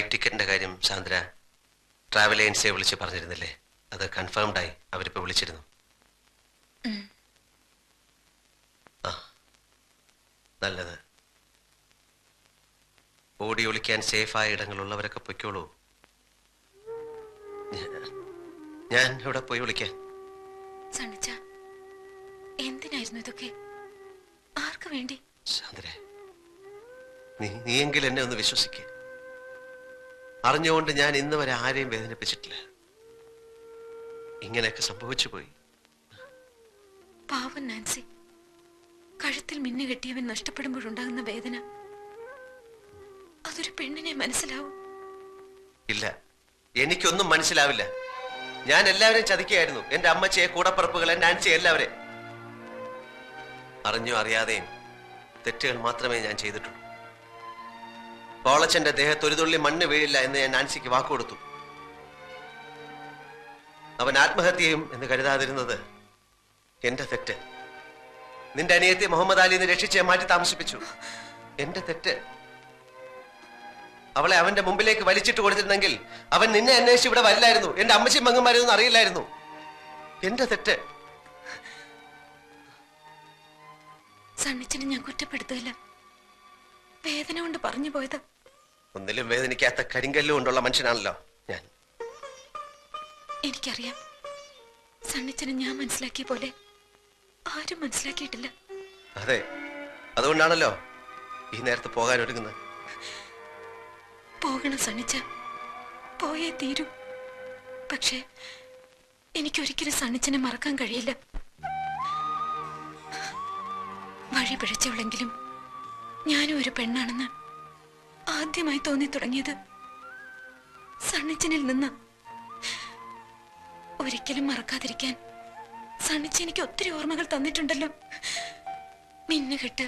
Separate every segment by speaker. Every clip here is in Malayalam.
Speaker 1: ഫ്ലൈറ്റ് ടിക്കറ്റിന്റെ കാര്യം സാന്ദ്ര ട്രാവൽ ഏജൻസിയെ വിളിച്ച് പറഞ്ഞിരുന്നില്ലേ? അത് കൺഫേംഡായി. അവരിപ്പോൾ വിളിച്ചിരുന്നു. ആ, നല്ലത്. ഓടി ഒളിക്കാൻ സേഫായ ഇടങ്ങളുള്ളവരൊക്കെ പൊയ്ക്കോളൂ. ഞാൻ ഇവിടെ പോയി വിളിക്കാൻ.
Speaker 2: എന്തിനായിരുന്നു ഇതൊക്കെ? ആർക്ക് വേണ്ടി?
Speaker 1: സാന്ദ്ര, നീയെങ്കിലും എന്നെ ഒന്ന് വിശ്വസിക്ക. അറിഞ്ഞുകൊണ്ട് ഞാൻ ഇന്ന് വരെ ആരെയും വേദനിപ്പിച്ചിട്ടില്ല. ഇങ്ങനെയൊക്കെ സംഭവിച്ചു പോയി.
Speaker 2: പാവം നാൻസി, കഴുത്തിൽ മിന്നു കെട്ടിയവൻ നഷ്ടപ്പെടുമ്പോഴുണ്ടാകുന്ന വേദന അതൊരു പെണ്ണിനെ മനസ്സിലാവും?
Speaker 1: ഇല്ല, എനിക്കൊന്നും മനസ്സിലാവില്ല. ഞാൻ എല്ലാവരെയും ചതിക്കുകയായിരുന്നു. എന്റെ അമ്മച്ചിയെ, കൂടപ്പറപ്പുകളെ, നാൻസി, എല്ലാവരെയും. അറിഞ്ഞോ അറിയാതെയും തെറ്റുകൾ മാത്രമേ ഞാൻ ചെയ്തിട്ടുള്ളൂ. പോളച്ചന്റെ ദേഹത്ത് ഒരു തുള്ളി മണ്ണ് വീഴില്ല എന്ന് ഞാൻ നാൻസിക്ക് വാക്കുകൊടുത്തു. അവൻ ആത്മഹത്യയും എന്ന് കരുതാതിരുന്നത് എന്റെ തെറ്റ്. നിന്റെ അനിയത്തി മുഹമ്മദ് അലിന്ന് രക്ഷിച്ച് മാറ്റി താമസിപ്പിച്ചു. എന്റെ തെറ്റ്. അവളെ അവന്റെ മുമ്പിലേക്ക് വലിച്ചിട്ട് കൊടുത്തിരുന്നെങ്കിൽ അവൻ നിന്നെ അന്വേഷിച്ച് ഇവിടെ വരില്ലായിരുന്നു. എന്റെ അമ്മച്ചി മങ്ങന്മാരൊന്നും അറിയില്ലായിരുന്നു. എന്റെ തെറ്റ്.
Speaker 2: സണ്ണിച്ചനെ ഞാൻ കുറ്റപ്പെടുത്തില്ല. വേദന കൊണ്ട് പറഞ്ഞു പോയത്.
Speaker 1: ഒന്നിലും വേദനിക്കാത്ത കരിങ്കല്ല് കൊണ്ടുള്ള മനുഷ്യനാണല്ലോ ഞാൻ.
Speaker 2: എനിക്കറിയാം, സണ്ണിച്ചനെ ഞാൻ മനസ്സിലാക്കിയ പോലെ ആരും മനസ്സിലാക്കിയിട്ടില്ല.
Speaker 1: അതെ, അതുകൊണ്ടാണല്ലോ ഈ നേരത്ത് പോകാൻ ഒരുങ്ങുന്നത്.
Speaker 2: പോകണം സണ്ണിച്ച, പോയേ തീരൂ. പക്ഷേ എനിക്കൊരിക്കലും സണ്ണിച്ചനെ മറക്കാൻ കഴിയില്ല. വഴി പിഴച്ചവളെങ്കിലും ഞാനും ഒരു പെണ്ണാണെന്ന് ആദ്യമായി തോന്നി തുടങ്ങിയത് സണ്ണിച്ചനിൽ നിന്ന്. ഒരിക്കലും മറക്കാതിരിക്കാൻ സണ്ണിച്ച എനിക്ക് ഒത്തിരി ഓർമ്മകൾ തന്നിട്ടുണ്ടല്ലോ. മിന്നുകെട്ട്,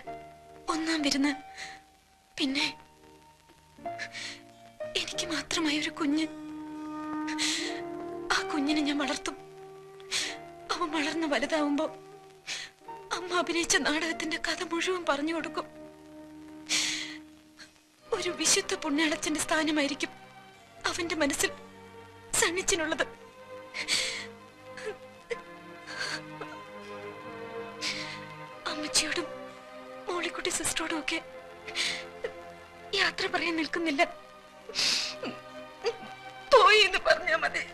Speaker 2: ഒന്നാം വിരുന്ന്, പിന്നെ എനിക്ക് മാത്രമായ ഒരു കുഞ്ഞ്. ആ കുഞ്ഞിനെ ഞാൻ വളർത്തും. അവൻ വളർന്ന് വലുതാവുമ്പോ അമ്മ അഭിനയിച്ച നാടകത്തിന്റെ കഥ മുഴുവൻ പറഞ്ഞു കൊടുക്കും. ഒരു വിശുദ്ധ പുണ്യാളച്ചന്റെ സ്ഥാനമായിരിക്കും അവന്റെ മനസ്സിൽ സണ്ണിച്ചിനുള്ളത്. അമ്മച്ചിയോടും മോളിക്കുട്ടി സിസ്റ്ററോടും ഒക്കെ യാത്ര പറയാൻ നിൽക്കുന്നില്ല. പോയി എന്ന് പറഞ്ഞാ മതി.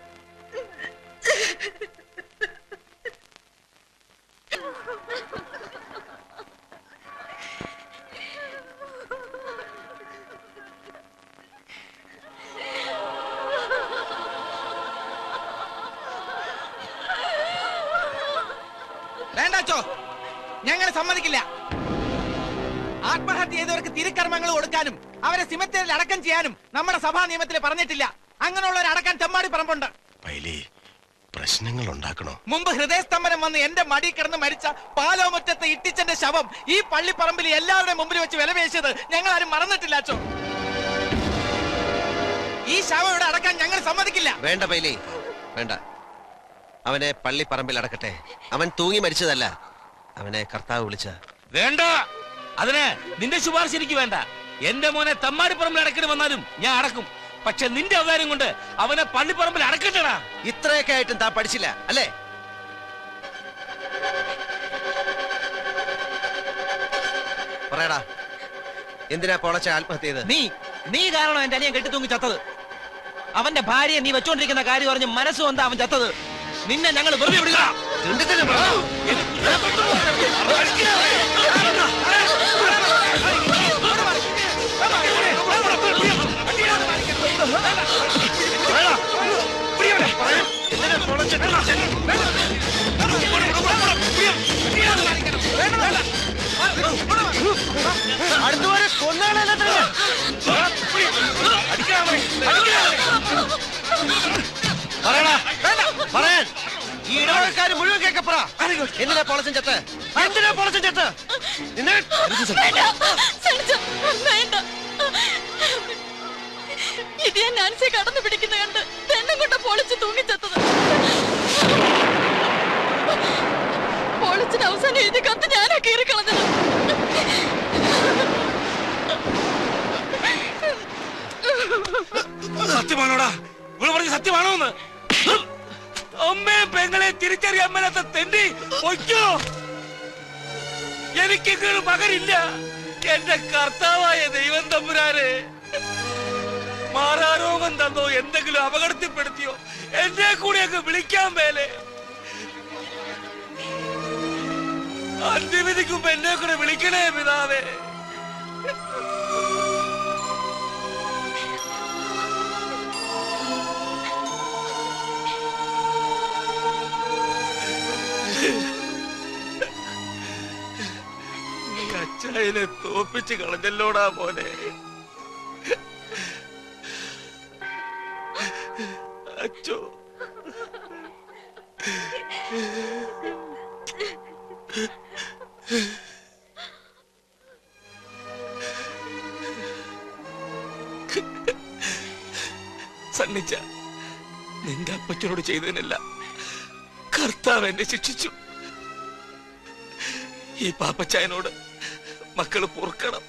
Speaker 3: വേണ്ടാച്ചോ, ഞങ്ങൾ സമ്മതിക്കില്ല. ആത്മഹത്യ ചെയ്തവർക്ക് തിരുക്കർമ്മങ്ങൾ കൊടുക്കാനും അവരെ സിമത്തേരിൽ അടക്കം ചെയ്യാനും നമ്മുടെ സഭാ നിയമത്തിൽ പറഞ്ഞിട്ടില്ല. അങ്ങനെയുള്ളവരെ അടക്കാൻ തെമ്മാടി പറമ്പുണ്ട്.
Speaker 1: പ്രശ്നങ്ങൾ ഉണ്ടാക്കണോ?
Speaker 3: മുമ്പ് ഹൃദയസ്തംഭനം വന്ന് എന്റെ മടി കിടന്ന് മരിച്ച പാലോമുറ്റത്തെ ഇട്ടിച്ചന്റെ ശവം ഈ പള്ളിപ്പറമ്പിൽ എല്ലാവരുടെയും മുമ്പിൽ വെച്ച് വിലപേശിയത് ഞങ്ങൾ ആരും മറന്നിട്ടില്ല. അച്ചോ, ഈ ശവം ഇവിടെ അടക്കാൻ ഞങ്ങൾ സമ്മതിക്കില്ല.
Speaker 1: വേണ്ട പൈലി, വേണ്ട. അവനെ പള്ളിപ്പറമ്പിൽ അടക്കട്ടെ. അവൻ തൂങ്ങി മരിച്ചതല്ല, അവനെ കർത്താവ് വിളിച്ച.
Speaker 4: വേണ്ട, അതിന് നിന്റെ ശുപാർശ എനിക്ക് വേണ്ട. എന്റെ മോനെ തമ്മാടിപ്പറമ്പിൽ അടക്കണ വന്നാലും ഞാൻ അടക്കും. പക്ഷെ നിന്റെ അവതാരം കൊണ്ട് അവനെ പള്ളിപ്പറമ്പിൽ അടക്കട്ടടാ.
Speaker 1: ഇത്രയൊക്കെ ആയിട്ടും താൻ പഠിച്ചില്ല അല്ലേ? പറയടാ, എന്തിനാ പോളച്ച ആത്മഹത്യ ചെയ്തത്?
Speaker 3: നീ കാരണം എന്റെ അനിയൻ കെട്ടിത്തൂങ്ങി ചത്തത്. അവന്റെ ഭാര്യയെ നീ വെച്ചോണ്ടിരിക്കുന്ന കാര്യം പറഞ്ഞ് മനസ്സ് വന്നാ അവൻ ചത്തത്. നിന്നെ ഞങ്ങൾ വെറുതെ വിടുക.
Speaker 1: അടുത്തുവരെ കൊന്നാളെ പറയാൻ ഈ ഇടവകക്കാര് മുഴുവൻ കേക്കപ്പറ. എന്തിനാ പൊളച്ചൻ ചത്ത്? എന്തിനാ പൊളച്ചൻ ചത്ത്?
Speaker 2: ഇത് ഞാൻ നാൻസിയെ കടന്നു പിടിക്കുന്ന കണ്ട് പെണ്ണും കൊണ്ട് പൊളിച്ച് തൂങ്ങിച്ചെത്തത്. പൊളിച്ചിന് അവസാനം എഴുതി കത്ത് ഞാനാ കീറിക്കളഞ്ഞത്.
Speaker 4: സത്യമാണോടാ? ഇവള് പറഞ്ഞ സത്യമാണോന്ന്? അമ്മയെ പെങ്ങളെ തിരിച്ചറിയാൻ മേലാത്ത തെണ്ടി പൊയ്ക്കോ. എനിക്കൊരു മകനില്ല. എന്റെ കർത്താവായ ദൈവം തമ്പുരാനെ, മാറാരോഗം തന്നോ, എന്തെങ്കിലും അപകടത്തിൽപ്പെടുത്തിയോ, എന്നെ കൂടി അങ്ങ് വിളിക്കാൻ മേലെ. അന്ത്യവിധിക്കുമ്പോ എന്നെ കൂടെ വിളിക്കണേ പിതാവേ. അച്ചായനെ തോപ്പിച്ച് കളഞ്ഞല്ലോടാ പോലെ. അച്ചോ, സണ്ണിച്ച, നിന്റെ അപ്പച്ചനോട് ചെയ്തതിനല്ല കർത്താവ് എന്നെ ശിക്ഷിച്ചു. ഈ പാപ്പച്ചായനോട് മക്കള് പൊറുക്കണം.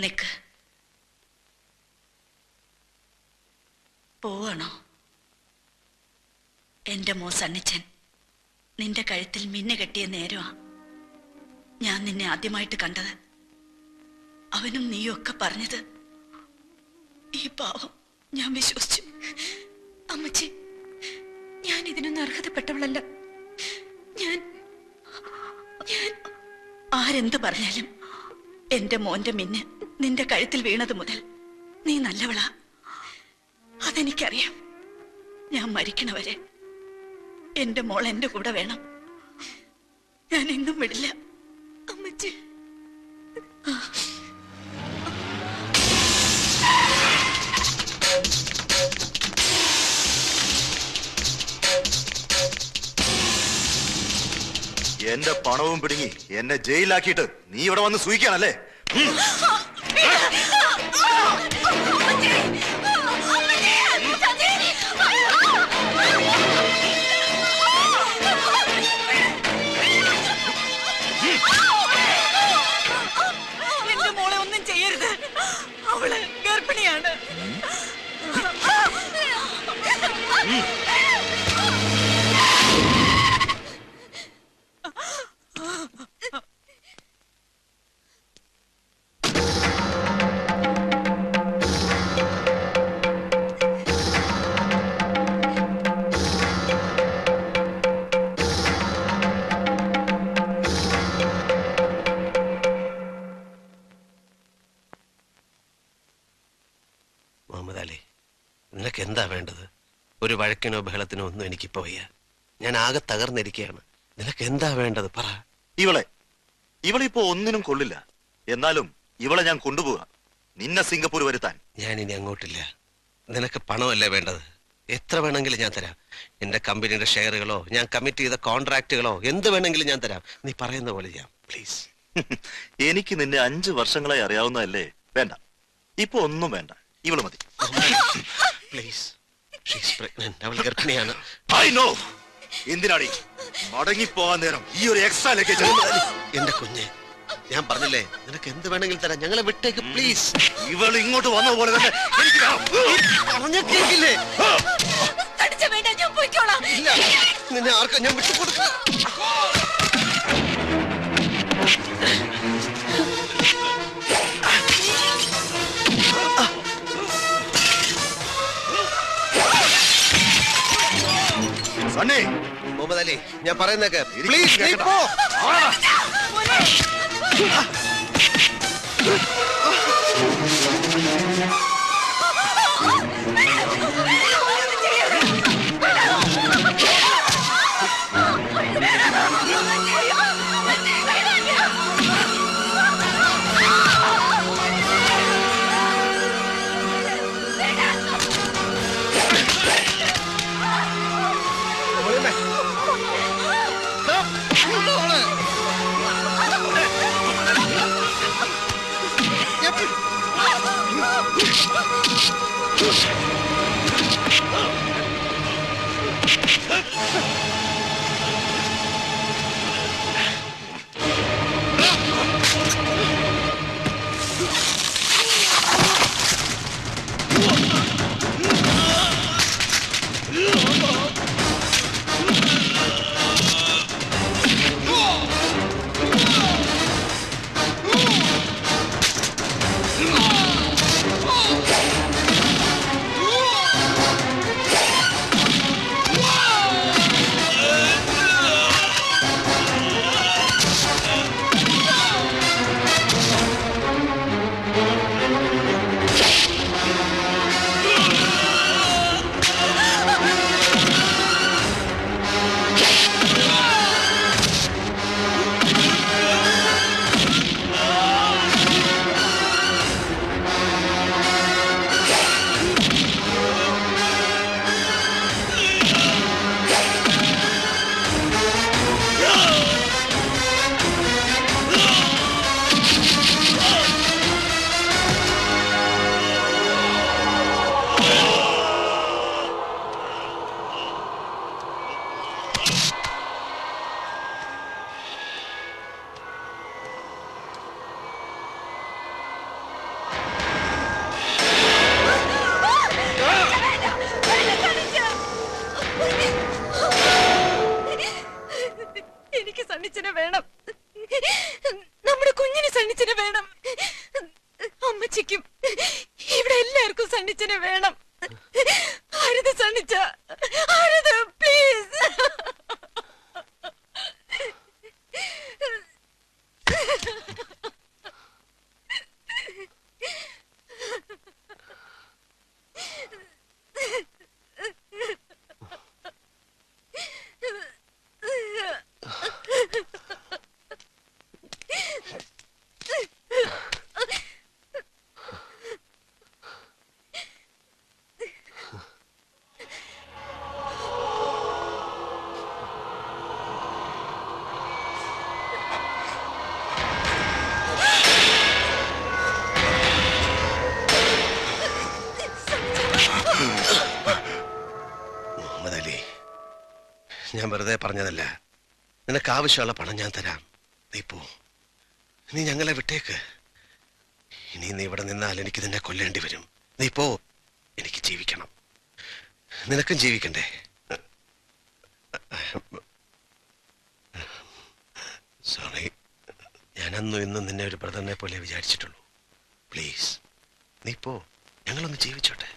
Speaker 2: നിക്ക്. പോവാണോ? എന്റെ മോ സണ്ണിച്ചൻ നിന്റെ കഴുത്തിൽ മിന്നു കെട്ടിയ നേരമാ ഞാൻ നിന്നെ ആദ്യമായിട്ട് കണ്ടത്. അവനും നീയും ഒക്കെ പറഞ്ഞത് ഈ പാവം ഞാൻ വിശ്വസിച്ചു. അമ്മച്ചി, ഞാൻ ഇതിനൊന്നും അർഹതപ്പെട്ടവളല്ല. ഞാൻ ആരെന്ത് പറഞ്ഞാലും എന്റെ മോന്റെ മിന്ന് നിന്റെ കഴുത്തിൽ വീണത് മുതൽ നീ നല്ലവളാ. അതെനിക്കറിയാം. ഞാൻ മരിക്കണവരെ എന്റെ മോൾ എന്റെ കൂടെ വേണം. ഞാൻ എങ്ങും വിടില്ല അമ്മച്ചി.
Speaker 5: എന്റെ പണവും പിടുങ്ങി എന്നെ ജയിലാക്കിയിട്ട് നീ ഇവിടെ വന്ന് സൂയിക്കാണല്ലേ?
Speaker 2: എന്റെ മോളെ ഒന്നും ചെയ്യരുത്. അവള് ഗർഭിണിയാണ്.
Speaker 1: മുഹമ്മദ് അലി, നിനക്ക് എന്താ വേണ്ടത്? ഒരു വഴക്കിനോ ബഹളത്തിനോ ഒന്നും എനിക്കിപ്പോ വയ്യ. ഞാൻ ആകെ തകർന്നിരിക്കുകയാണ്. നിനക്ക് എന്താ വേണ്ടത്? പറ.
Speaker 5: ഇവളിപ്പോ ഒന്നിനും കൊള്ളില്ല. എന്നാലും ഇവളെ ഞാൻ കൊണ്ടുപോകാം, നിന്നെ സിംഗപ്പൂർ വരുത്താൻ.
Speaker 1: ഞാൻ ഇനി അങ്ങോട്ടില്ല. നിനക്ക് പണമല്ലേ വേണ്ടത്? എത്ര വേണമെങ്കിലും ഞാൻ തരാം. എന്റെ കമ്പനിയുടെ ഷെയറുകളോ ഞാൻ കമ്മിറ്റ് ചെയ്ത കോൺട്രാക്റ്റുകളോ എന്ത് വേണമെങ്കിലും ഞാൻ തരാം. നീ പറയുന്ന പോലെ ചെയ്യാം, പ്ലീസ്.
Speaker 5: എനിക്ക് നിന്നെ 5 വർഷങ്ങളായി അറിയാവുന്നതല്ലേ? വേണ്ട, ഇപ്പൊ ഒന്നും വേണ്ട. ഇവള് മതി,
Speaker 1: പ്ലീസ്. അവൾ ഗർഭിണിയാണ്.
Speaker 5: I know. എന്തിനാടി മടങ്ങിപ്പോകാൻ നേരം ഈ ഒരു എക്സ്ട്രാ ലഗേജ്?
Speaker 1: എന്റെ കുഞ്ഞ്, ഞാൻ പറഞ്ഞില്ലേ നിനക്ക് എന്ത് വേണമെങ്കിലും തരാം. ഞങ്ങളെ വിട്ടേക്ക് പ്ലീസ്.
Speaker 5: ഇവൾ ഇങ്ങോട്ട് വന്ന പോലെ തന്നെ എനിക്ക്
Speaker 1: കേൾക്കില്ലേ?
Speaker 2: ഞാൻ പോയിക്കോളാം.
Speaker 1: ഇല്ല, നിന്നെ ആർക്കാ ഞാൻ വിട്ടുകൊടുക്കുക?
Speaker 5: സണ്ണി,
Speaker 1: മുഹമ്മദ് അലി, ഞാൻ പറയുന്നേക്ക് പ്ലീസ്.
Speaker 2: എനിക്ക് സണ്ണിച്ചനെ വേണം. നമ്മുടെ കുഞ്ഞിന് സണ്ണിച്ചനെ വേണം. അമ്മച്ചിക്കും ഇവിടെ എല്ലാവർക്കും സണ്ണിച്ചനെ വേണം. അരുത് സണ്ണിച്ച, അരുത് പ്ലീസ്.
Speaker 1: ഞാൻ വെറുതെ പറഞ്ഞതല്ല. നിനക്ക് ആവശ്യമുള്ള പണം ഞാൻ തരാം. നീ പോ. നീ ഞങ്ങളെ വിട്ടേക്ക്. ഇനി നീ ഇവിടെ നിന്നാൽ എനിക്ക് നിന്നെ കൊല്ലേണ്ടി വരും. നീ പോ. എനിക്ക് ജീവിക്കണം. നിനക്കും ജീവിക്കണ്ടേ? സോറി, ഞാൻ അന്നും ഇന്നും നിന്നെ ഒരു ബ്രദറിനെ പോലെ വിചാരിച്ചിട്ടുള്ളൂ. പ്ലീസ് നീ പോ. ഞങ്ങളൊന്ന് ജീവിച്ചോട്ടെ.